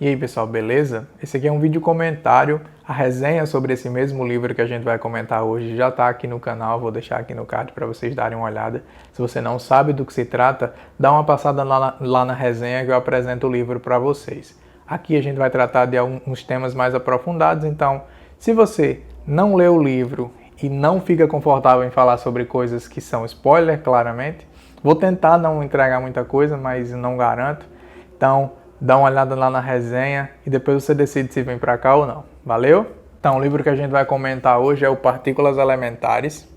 E aí pessoal, beleza? Esse aqui é um vídeo comentário, a resenha sobre esse mesmo livro que a gente vai comentar hoje já está aqui no canal, vou deixar aqui no card para vocês darem uma olhada. Se você não sabe do que se trata, dá uma passada lá na resenha que eu apresento o livro para vocês. Aqui a gente vai tratar de alguns temas mais aprofundados, então se você não lê o livro e não fica confortável em falar sobre coisas que são spoiler, claramente, vou tentar não entregar muita coisa, mas não garanto. Então, dá uma olhada lá na resenha e depois você decide se vem pra cá ou não. Valeu? Então, o livro que a gente vai comentar hoje é o Partículas Elementares.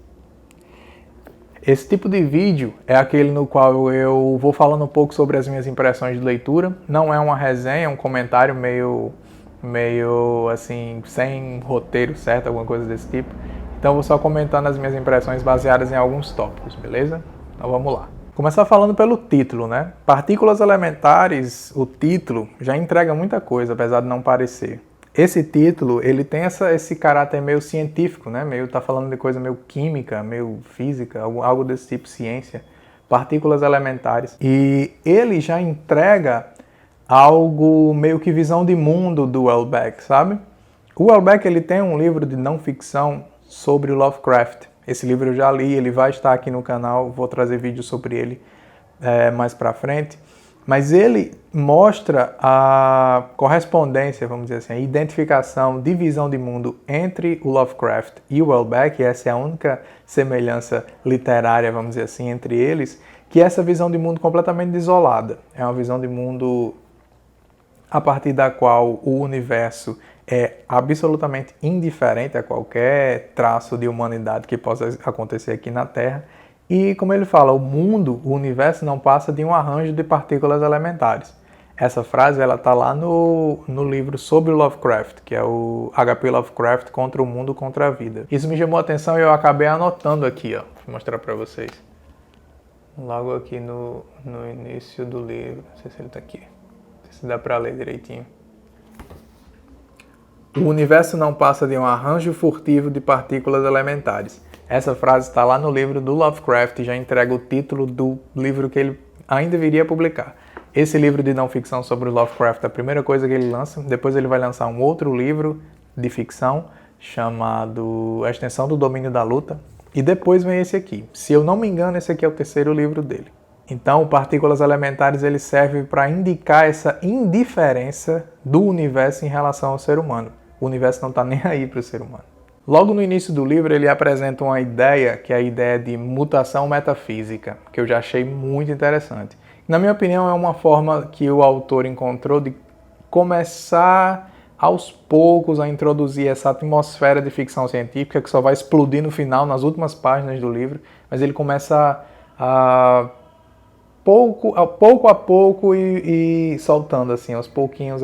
Esse tipo de vídeo é aquele no qual eu vou falando um pouco sobre as minhas impressões de leitura. Não é uma resenha, é um comentário meio assim, sem roteiro certo, alguma coisa desse tipo. Então, eu vou só comentando as minhas impressões baseadas em alguns tópicos, beleza? Então, vamos lá. Começar falando pelo título, né? Partículas Elementares, o título já entrega muita coisa, apesar de não parecer. Esse título, ele tem esse caráter meio científico, né? Tá falando de coisa meio química, meio física, algo desse tipo, ciência. Partículas Elementares. E ele já entrega algo meio que visão de mundo do Houellebecq, sabe? O Houellebecq, ele tem um livro de não ficção sobre o Lovecraft. Esse livro eu já li, ele vai estar aqui no canal, vou trazer vídeo sobre ele mais pra frente. Mas ele mostra a correspondência, vamos dizer assim, a identificação, divisão de mundo entre o Lovecraft e o Houellebecq, e essa é a única semelhança literária, vamos dizer assim, entre eles, que é essa visão de mundo completamente desolada. É uma visão de mundo a partir da qual o universo é absolutamente indiferente a qualquer traço de humanidade que possa acontecer aqui na Terra. E, como ele fala, o mundo, o universo não passa de um arranjo de partículas elementares. Essa frase ela está lá no livro sobre o Lovecraft, que é o H.P. Lovecraft contra o mundo, contra a vida. Isso me chamou a atenção e eu acabei anotando aqui, ó. Vou mostrar para vocês. Logo aqui no início do livro, não sei se ele está aqui, não sei se dá para ler direitinho. O universo não passa de um arranjo furtivo de partículas elementares. Essa frase está lá no livro do Lovecraft e já entrega o título do livro que ele ainda viria publicar. Esse livro de não ficção sobre o Lovecraft é a primeira coisa que ele lança. Depois ele vai lançar um outro livro de ficção chamado A Extensão do Domínio da Luta. E depois vem esse aqui. Se eu não me engano, esse aqui é o terceiro livro dele. Então, Partículas Elementares ele serve para indicar essa indiferença do universo em relação ao ser humano. O universo não está nem aí para o ser humano. Logo no início do livro, ele apresenta uma ideia, que é a ideia de mutação metafísica, que eu já achei muito interessante. Na minha opinião, é uma forma que o autor encontrou de começar aos poucos a introduzir essa atmosfera de ficção científica, que só vai explodir no final, nas últimas páginas do livro, mas ele começa pouco a pouco e soltando assim, aos pouquinhos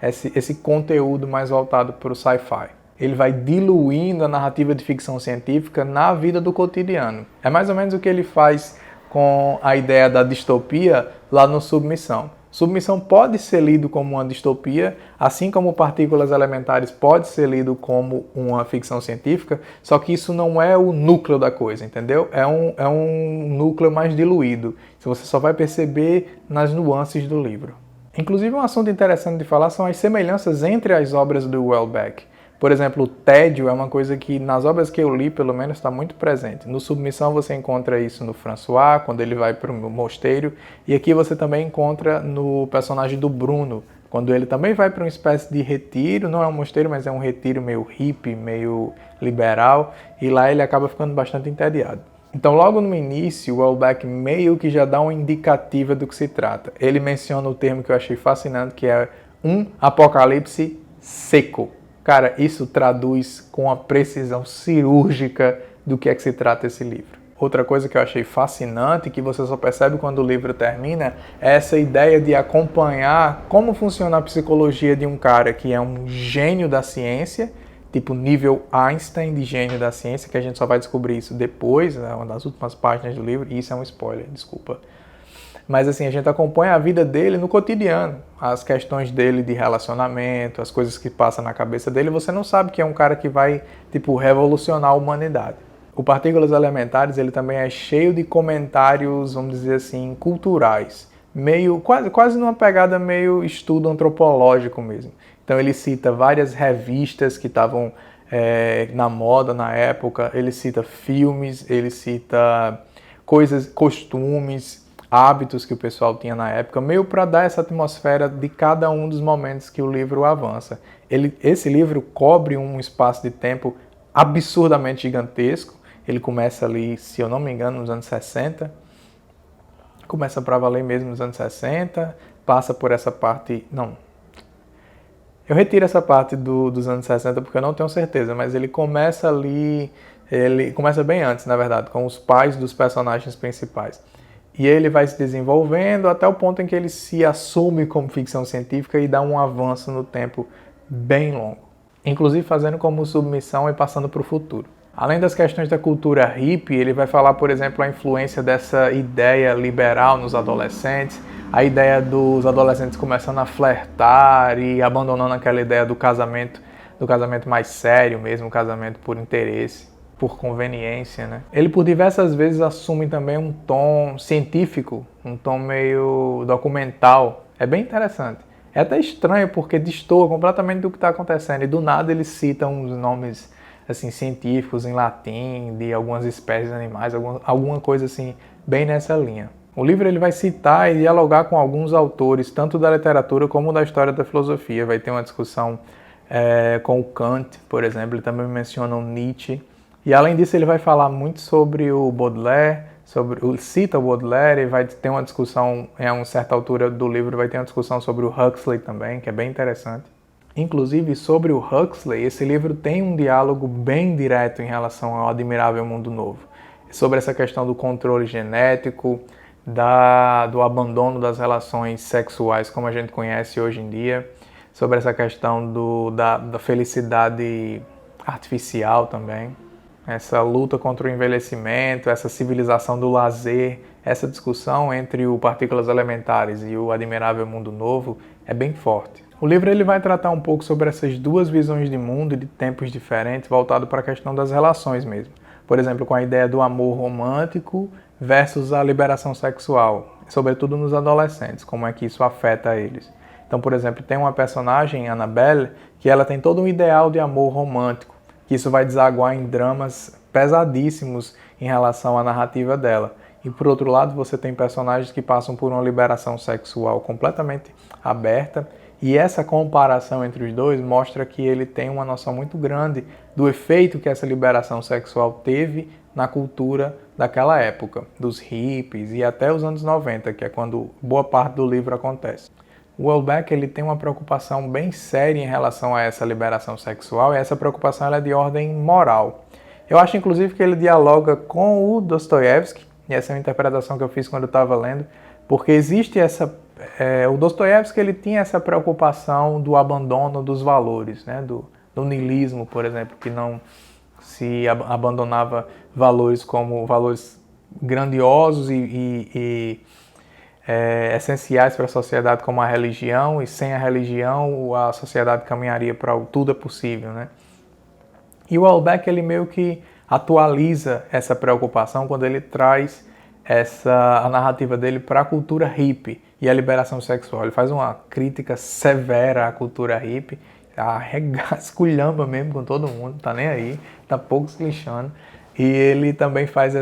esse conteúdo mais voltado para o sci-fi. Ele vai diluindo a narrativa de ficção científica na vida do cotidiano. É mais ou menos o que ele faz com a ideia da distopia lá no Submissão. Submissão pode ser lido como uma distopia, assim como Partículas Elementares pode ser lido como uma ficção científica, só que isso não é o núcleo da coisa, entendeu? É um núcleo mais diluído. Você só vai perceber nas nuances do livro. Inclusive, um assunto interessante de falar são as semelhanças entre as obras do Houellebecq. Por exemplo, o tédio é uma coisa que nas obras que eu li, pelo menos, está muito presente. No Submissão você encontra isso no François, quando ele vai para o mosteiro. E aqui você também encontra no personagem do Bruno, quando ele também vai para uma espécie de retiro. Não é um mosteiro, mas é um retiro meio hippie, meio liberal. E lá ele acaba ficando bastante entediado. Então, logo no início, o Houellebecq meio que já dá uma indicativa do que se trata. Ele menciona o termo que eu achei fascinante, que é um apocalipse seco. Cara, isso traduz com a precisão cirúrgica do que é que se trata esse livro. Outra coisa que eu achei fascinante, que você só percebe quando o livro termina, é essa ideia de acompanhar como funciona a psicologia de um cara que é um gênio da ciência, tipo nível Einstein de gênio da ciência, que a gente só vai descobrir isso depois, né, uma das últimas páginas do livro, e isso é um spoiler, desculpa. Mas assim, a gente acompanha a vida dele no cotidiano, as questões dele de relacionamento, as coisas que passam na cabeça dele, você não sabe que é um cara que vai, tipo, revolucionar a humanidade. O Partículas Elementares, ele também é cheio de comentários, vamos dizer assim, culturais. meio quase numa pegada meio estudo antropológico mesmo. Então ele cita várias revistas que estavam na moda na época, ele cita filmes, ele cita coisas, costumes, hábitos que o pessoal tinha na época, meio para dar essa atmosfera de cada um dos momentos que o livro avança. Esse livro cobre um espaço de tempo absurdamente gigantesco. Ele começa ali, se eu não me engano, nos anos 60, começa para valer mesmo nos anos 60, passa por essa parte... Não, eu retiro essa parte dos anos 60 porque eu não tenho certeza, mas ele começa ali, ele começa bem antes, na verdade, com os pais dos personagens principais. E ele vai se desenvolvendo até o ponto em que ele se assume como ficção científica e dá um avanço no tempo bem longo. Inclusive fazendo como submissão e passando para o futuro. Além das questões da cultura hippie, ele vai falar, por exemplo, a influência dessa ideia liberal nos adolescentes, a ideia dos adolescentes começando a flertar e abandonando aquela ideia do casamento mais sério mesmo, casamento por interesse, por conveniência, né? Ele por diversas vezes assume também um tom científico, um tom meio documental. É bem interessante. É até estranho porque destoa completamente do que está acontecendo e do nada ele cita uns nomes assim científicos em latim de algumas espécies de animais, alguma coisa assim bem nessa linha. O livro ele vai citar e dialogar com alguns autores, tanto da literatura como da história da filosofia. Vai ter uma discussão com o Kant, por exemplo, ele também menciona o Nietzsche. E além disso ele vai falar muito sobre o Baudelaire, cita o Baudelaire e vai ter uma discussão, em uma certa altura do livro, vai ter uma discussão sobre o Huxley também, que é bem interessante. Inclusive, sobre o Huxley, esse livro tem um diálogo bem direto em relação ao Admirável Mundo Novo. Sobre essa questão do controle genético, do abandono das relações sexuais como a gente conhece hoje em dia, sobre essa questão da felicidade artificial também, essa luta contra o envelhecimento, essa civilização do lazer, essa discussão entre o Partículas Elementares e o Admirável Mundo Novo é bem forte. O livro ele vai tratar um pouco sobre essas duas visões de mundo e de tempos diferentes, voltado para a questão das relações mesmo. Por exemplo, com a ideia do amor romântico versus a liberação sexual, sobretudo nos adolescentes, como é que isso afeta eles. Então, por exemplo, tem uma personagem, Annabelle, que ela tem todo um ideal de amor romântico, que isso vai desaguar em dramas pesadíssimos em relação à narrativa dela. E por outro lado, você tem personagens que passam por uma liberação sexual completamente aberta, e essa comparação entre os dois mostra que ele tem uma noção muito grande do efeito que essa liberação sexual teve na cultura daquela época, dos hippies e até os anos 90, que é quando boa parte do livro acontece. O Houellebecq ele tem uma preocupação bem séria em relação a essa liberação sexual, e essa preocupação ela é de ordem moral. Eu acho, inclusive, que ele dialoga com o Dostoiévski, e essa é uma interpretação que eu fiz quando eu estava lendo, porque existe o Dostoiévski ele tinha essa preocupação do abandono dos valores, né? do niilismo, por exemplo, que não se abandonava valores como valores grandiosos e essenciais para a sociedade como a religião, e sem a religião a sociedade caminharia para o tudo é possível, né? E o Houellebecq ele meio que atualiza essa preocupação quando ele traz a narrativa dele para a cultura hippie e a liberação sexual. Ele faz uma crítica severa à cultura hippie, esculhamba mesmo com todo mundo, tá nem aí, tá pouco se lixando. E ele também faz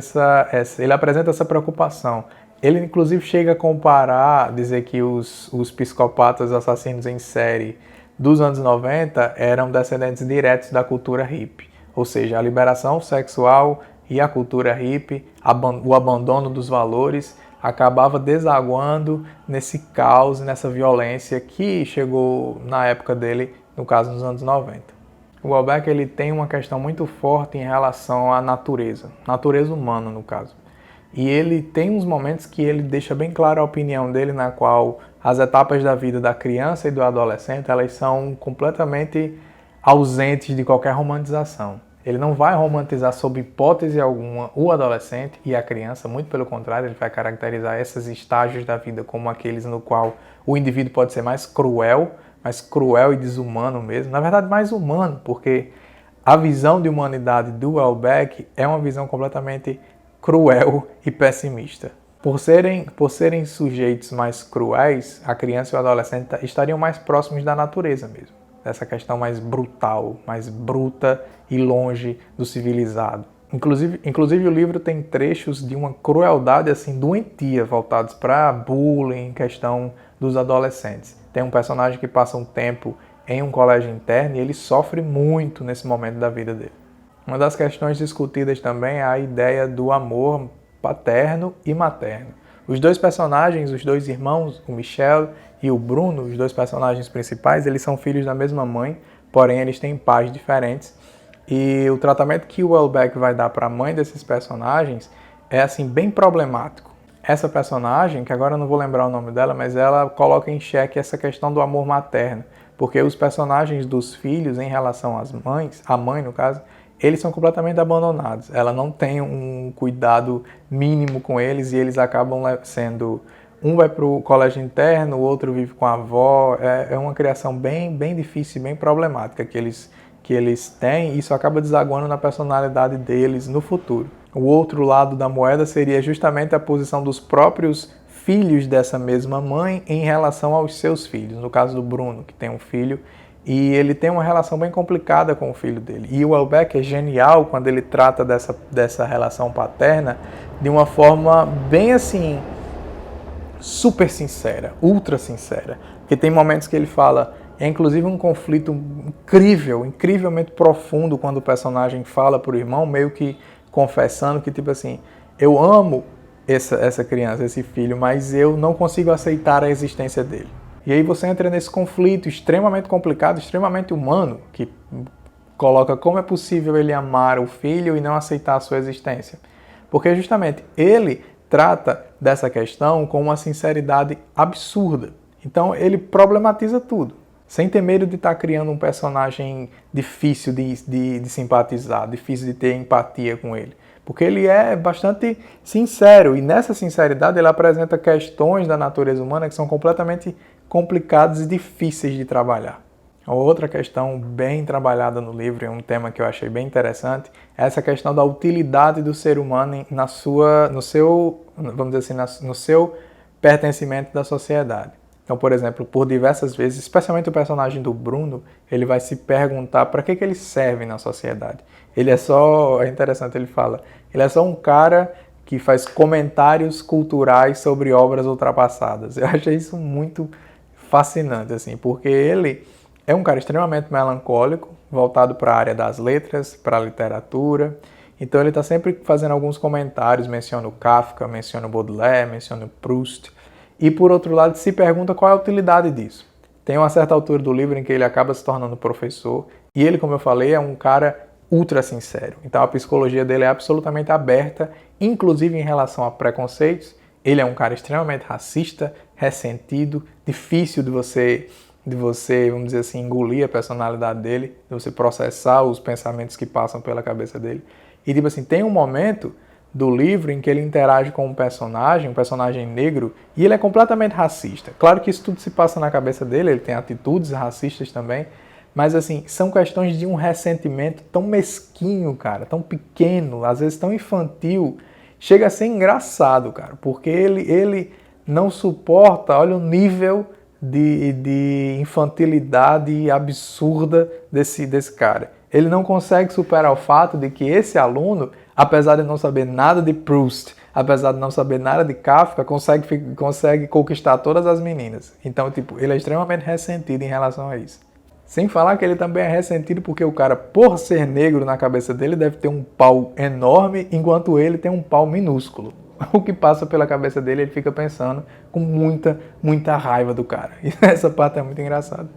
ele apresenta essa preocupação. Ele inclusive chega a comparar, dizer que os psicopatas assassinos em série dos anos 90 eram descendentes diretos da cultura hippie. Ou seja, a liberação sexual e a cultura hippie, o abandono dos valores, acabava desaguando nesse caos, nessa violência que chegou na época dele, no caso nos anos 90. O Houellebecq ele tem uma questão muito forte em relação à natureza humana no caso. E ele tem uns momentos que ele deixa bem clara a opinião dele, na qual as etapas da vida da criança e do adolescente elas são completamente ausentes de qualquer romantização. Ele não vai romantizar sob hipótese alguma o adolescente e a criança, muito pelo contrário, ele vai caracterizar esses estágios da vida como aqueles no qual o indivíduo pode ser mais cruel e desumano mesmo. Na verdade, mais humano, porque a visão de humanidade do Houellebecq é uma visão completamente cruel e pessimista. Por serem sujeitos mais cruéis, a criança e o adolescente estariam mais próximos da natureza mesmo. Dessa questão mais brutal, mais bruta e longe do civilizado. Inclusive o livro tem trechos de uma crueldade assim doentia voltados para bullying, questão dos adolescentes. Tem um personagem que passa um tempo em um colégio interno e ele sofre muito nesse momento da vida dele. Uma das questões discutidas também é a ideia do amor paterno e materno. Os dois personagens, os dois irmãos, o Michel e o Bruno, os dois personagens principais, eles são filhos da mesma mãe, porém eles têm pais diferentes. E o tratamento que o Houellebecq vai dar para a mãe desses personagens é assim bem problemático. Essa personagem, que agora eu não vou lembrar o nome dela, mas ela coloca em xeque essa questão do amor materno, porque os personagens dos filhos em relação às mães, a mãe no caso, eles são completamente abandonados. Ela não tem um cuidado mínimo com eles e eles acabam sendo... Um vai para o colégio interno, o outro vive com a avó. É uma criação bem difícil, bem problemática que eles têm, e isso acaba desaguando na personalidade deles no futuro. O outro lado da moeda seria justamente a posição dos próprios filhos dessa mesma mãe em relação aos seus filhos. No caso do Bruno, que tem um filho, e ele tem uma relação bem complicada com o filho dele. E o Houellebecq é genial quando ele trata dessa relação paterna de uma forma bem assim, super sincera, ultra sincera. Porque tem momentos que ele fala, é inclusive um conflito incrivelmente profundo, quando o personagem fala pro irmão, meio que confessando que tipo assim, eu amo essa criança, esse filho, mas eu não consigo aceitar a existência dele. E aí você entra nesse conflito extremamente complicado, extremamente humano, que coloca como é possível ele amar o filho e não aceitar a sua existência. Porque justamente ele trata dessa questão com uma sinceridade absurda. Então ele problematiza tudo, sem ter medo de estar criando um personagem difícil de simpatizar, difícil de ter empatia com ele. Porque ele é bastante sincero, e nessa sinceridade ele apresenta questões da natureza humana que são completamente complicadas e difíceis de trabalhar. Outra questão bem trabalhada no livro, e um tema que eu achei bem interessante, é essa questão da utilidade do ser humano no seu pertencimento da sociedade. Então, por exemplo, por diversas vezes, especialmente o personagem do Bruno, ele vai se perguntar para que ele serve na sociedade. É interessante, ele fala, ele é só um cara que faz comentários culturais sobre obras ultrapassadas. Eu achei isso muito fascinante, assim, porque ele é um cara extremamente melancólico, voltado para a área das letras, para a literatura. Então ele está sempre fazendo alguns comentários, menciona o Kafka, menciona o Baudelaire, menciona o Proust. E por outro lado se pergunta qual é a utilidade disso. Tem uma certa altura do livro em que ele acaba se tornando professor, e ele, como eu falei, é um cara ultra sincero. Então a psicologia dele é absolutamente aberta, inclusive em relação a preconceitos. Ele é um cara extremamente racista, ressentido, difícil de você, vamos dizer assim, engolir a personalidade dele, de você processar os pensamentos que passam pela cabeça dele. E tipo assim, tem um momento do livro em que ele interage com um personagem negro, e ele é completamente racista. Claro que isso tudo se passa na cabeça dele, ele tem atitudes racistas também, mas assim, são questões de um ressentimento tão mesquinho, cara, tão pequeno, às vezes tão infantil, chega a ser engraçado, cara, porque ele não suporta, olha o nível de infantilidade absurda desse cara. Ele não consegue superar o fato de que esse aluno, apesar de não saber nada de Proust, apesar de não saber nada de Kafka, consegue conquistar todas as meninas. Então, tipo, ele é extremamente ressentido em relação a isso. Sem falar que ele também é ressentido porque o cara, por ser negro na cabeça dele, deve ter um pau enorme, enquanto ele tem um pau minúsculo. O que passa pela cabeça dele, ele fica pensando com muita raiva do cara. E essa parte é muito engraçada.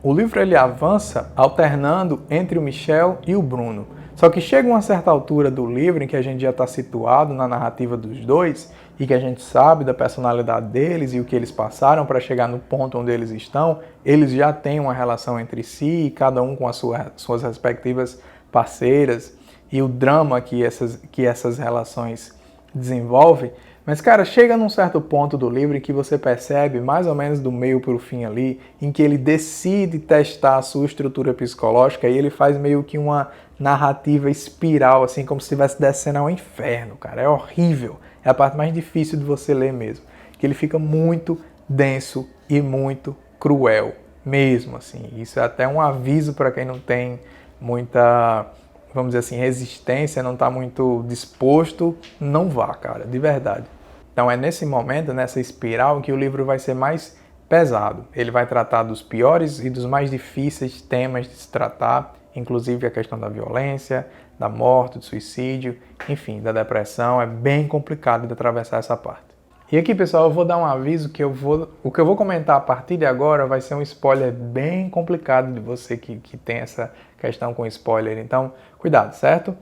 O livro ele avança alternando entre o Michel e o Bruno. Só que chega uma certa altura do livro em que a gente já está situado na narrativa dos dois e que a gente sabe da personalidade deles e o que eles passaram para chegar no ponto onde eles estão. Eles já têm uma relação entre si, cada um com as suas respectivas parceiras, e o drama que essas relações desenvolvem. Mas, cara, chega num certo ponto do livro em que você percebe, mais ou menos do meio para o fim ali, em que ele decide testar a sua estrutura psicológica e ele faz meio que uma narrativa espiral, assim, como se estivesse descendo ao inferno, cara. É horrível. é a parte mais difícil de você ler mesmo, que ele fica muito denso e muito cruel, mesmo assim. Isso é até um aviso para quem não tem muita, vamos dizer assim, resistência, não está muito disposto, não vá, cara, de verdade. Então é nesse momento, nessa espiral, que o livro vai ser mais pesado. Ele vai tratar dos piores e dos mais difíceis temas de se tratar, inclusive a questão da violência, da morte, do suicídio, enfim, da depressão. É bem complicado de atravessar essa parte. E aqui, pessoal, eu vou dar um aviso que o que eu vou comentar a partir de agora vai ser um spoiler bem complicado de você que tem essa questão com spoiler. Então, cuidado, certo?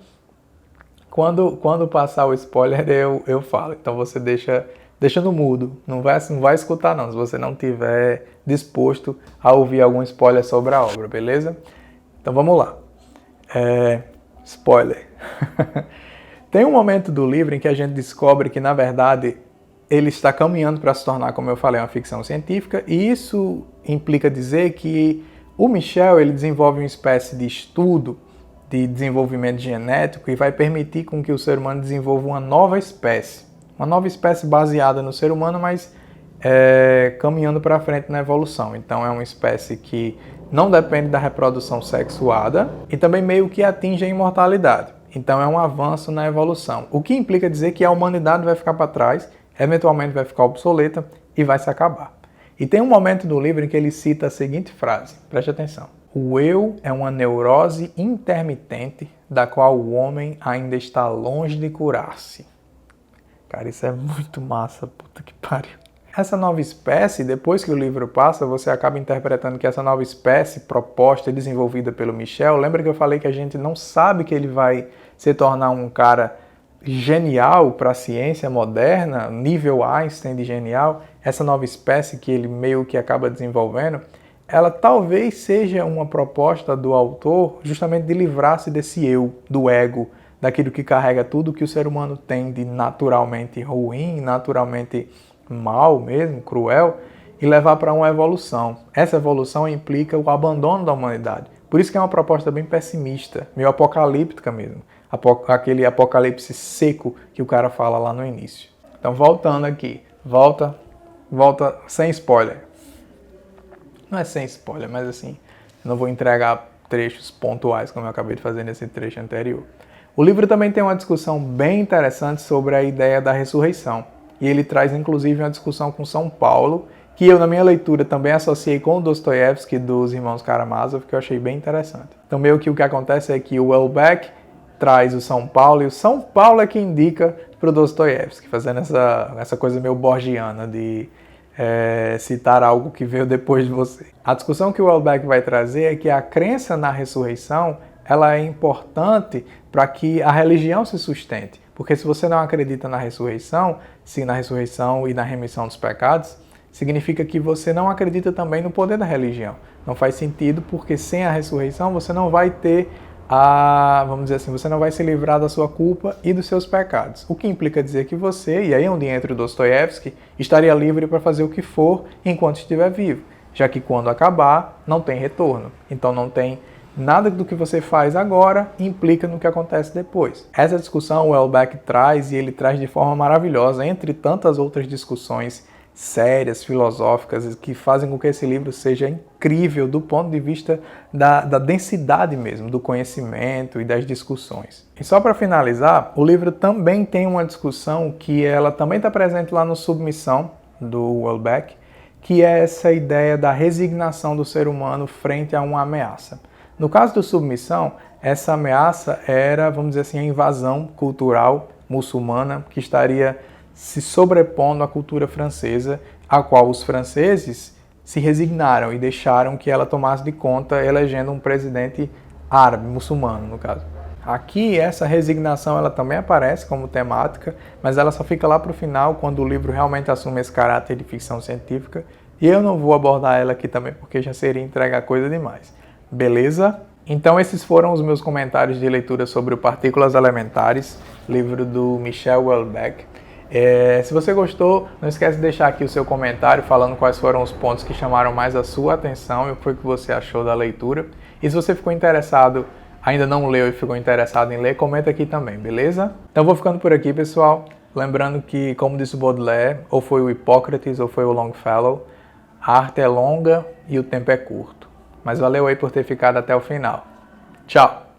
Quando passar o spoiler, eu falo. Então, você deixa no mudo. Não vai escutar, não, se você não tiver disposto a ouvir algum spoiler sobre a obra, beleza? Então, vamos lá. Spoiler. Tem um momento do livro em que a gente descobre que, na verdade, ele está caminhando para se tornar, como eu falei, uma ficção científica, e isso implica dizer que o Michel ele desenvolve uma espécie de estudo de desenvolvimento genético e vai permitir com que o ser humano desenvolva uma nova espécie baseada no ser humano, mas caminhando para frente na evolução. Então é uma espécie que não depende da reprodução sexuada e também meio que atinge a imortalidade. Então é um avanço na evolução, o que implica dizer que a humanidade vai ficar para trás, eventualmente vai ficar obsoleta e vai se acabar. E tem um momento do livro em que ele cita a seguinte frase, preste atenção. O eu é uma neurose intermitente da qual o homem ainda está longe de curar-se. Cara, isso é muito massa, puta que pariu. Essa nova espécie, depois que o livro passa, você acaba interpretando que essa nova espécie proposta e desenvolvida pelo Michel, lembra que eu falei que a gente não sabe que ele vai se tornar um cara genial para a ciência moderna, nível Einstein de genial? Essa nova espécie que ele meio que acaba desenvolvendo, ela talvez seja uma proposta do autor justamente de livrar-se desse eu, do ego, daquilo que carrega tudo que o ser humano tem de naturalmente ruim, naturalmente mal mesmo, cruel, e levar para uma evolução. Essa evolução implica o abandono da humanidade. Por isso que é uma proposta bem pessimista, meio apocalíptica mesmo. Aquele apocalipse seco que o cara fala lá no início. Então, voltando aqui. Volta sem spoiler. Não é sem spoiler, mas assim, não vou entregar trechos pontuais como eu acabei de fazer nesse trecho anterior. O livro também tem uma discussão bem interessante sobre a ideia da ressurreição. E ele traz inclusive uma discussão com São Paulo, que eu na minha leitura também associei com o Dostoiévski dos Irmãos Karamazov, que eu achei bem interessante. Então meio que o que acontece é que o Welbeck traz o São Paulo, e o São Paulo é que indica para o Dostoiévski, fazendo essa coisa meio borgiana de citar algo que veio depois de você. A discussão que o Welbeck vai trazer é que a crença na ressurreição ela é importante para que a religião se sustente. Porque se você não acredita na ressurreição e na remissão dos pecados, significa que você não acredita também no poder da religião. Não faz sentido, porque sem a ressurreição você não vai ter vamos dizer assim, você não vai se livrar da sua culpa e dos seus pecados. O que implica dizer que você, e aí é onde entra o Dostoiévski, estaria livre para fazer o que for enquanto estiver vivo, já que quando acabar, não tem retorno. Então não tem nada do que você faz agora implica no que acontece depois. Essa discussão o Welbeck traz, e ele traz de forma maravilhosa, entre tantas outras discussões sérias, filosóficas, que fazem com que esse livro seja incrível do ponto de vista da densidade mesmo, do conhecimento e das discussões. E só para finalizar, o livro também tem uma discussão que ela também está presente lá no Submissão, do Welbeck, que é essa ideia da resignação do ser humano frente a uma ameaça. No caso do Submissão, essa ameaça era, vamos dizer assim, a invasão cultural muçulmana que estaria se sobrepondo à cultura francesa, a qual os franceses se resignaram e deixaram que ela tomasse de conta, elegendo um presidente árabe, muçulmano no caso. Aqui essa resignação ela também aparece como temática, mas ela só fica lá para o final, quando o livro realmente assume esse caráter de ficção científica, e eu não vou abordar ela aqui também porque já seria entregar coisa demais. Beleza? Então esses foram os meus comentários de leitura sobre o Partículas Elementares, livro do Michel Welbeck. Se você gostou, não esquece de deixar aqui o seu comentário falando quais foram os pontos que chamaram mais a sua atenção e o que foi que você achou da leitura. E se você ficou interessado, ainda não leu e ficou interessado em ler, comenta aqui também, beleza? Então vou ficando por aqui, pessoal. Lembrando que, como disse o Baudelaire, ou foi o Hipócrates ou foi o Longfellow, a arte é longa e o tempo é curto. Mas valeu aí por ter ficado até o final. Tchau!